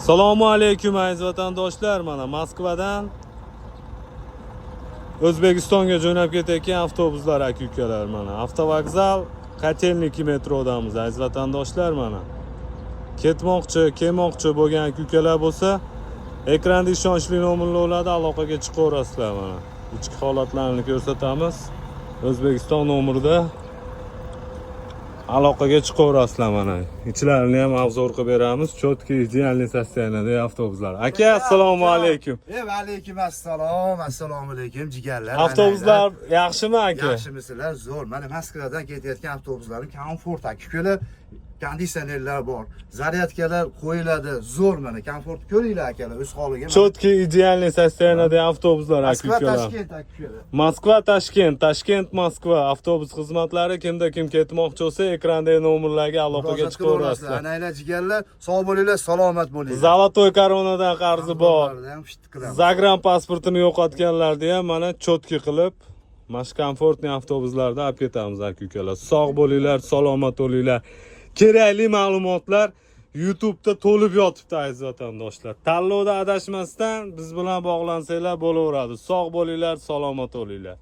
Assalomu alaykum aziz vatandoshlar, mana Moskvadan O'zbekistonga jo'nab ketayotgan avtobuslar aka-ukalar, mana avtovokzal Kotelniki metrodamiz aziz vatandoshlar. Mana kelmoqchi bo'lgan aka-ukalar bo'lsa, ekranda ishonchli nomerlarga aloqaga chiqaverasizlar. Mana ichki holatlarini ko'rsatamiz. O'zbekiston nomerida aloqaga chiqaverasizlar. Mana ichlarini ham obzor qilib beramiz. Chotki idealniy sostoyaniyada avtobuslar. Aka, assalomu alaykum. Va alaykum assalom. Assalomu alaykum jigarlar. Avtobuslar yaxshimi aka? Yaxshimisizlar? Zo'r. Mana Moskvadan ketayotgan avtobuslarning komfort aka-ukalar, konditsionerlar bor. Zaryadkalar qo'yiladi. Zo'r, mana komfort ko'ringlar akalar, o'z holiga. Chotki idealniy sostoyaniyada avtobuslar aka-ukalar. Toshkent aka-ukalar. Moskva Toshkent Moskva avtobus xizmatlari kimda kim ketmoqchi bo'lsa, ekrandagi nomerlarga aloqaga chiqaverasizlar. Anaylar jigarlar, sog' bo'linglar, salomat bo'linglar. Zolotoy koronadan qarzi bor. Zagran pasportini yo'qotganlarni ham mana chotki qilib, mana shu komfortli avtobuslarda olib ketamiz aka-ukalar. Sog' bo'linglar, salomat bo'linglar. Kerakli ma'lumotlar YouTube'da to'lib yotibdi aziz vatandoshlar. Tanlovda adashmasdan biz bilan bog'lansanglar bo'laveradi. Sog' bo'linglar, salomat bo'linglar.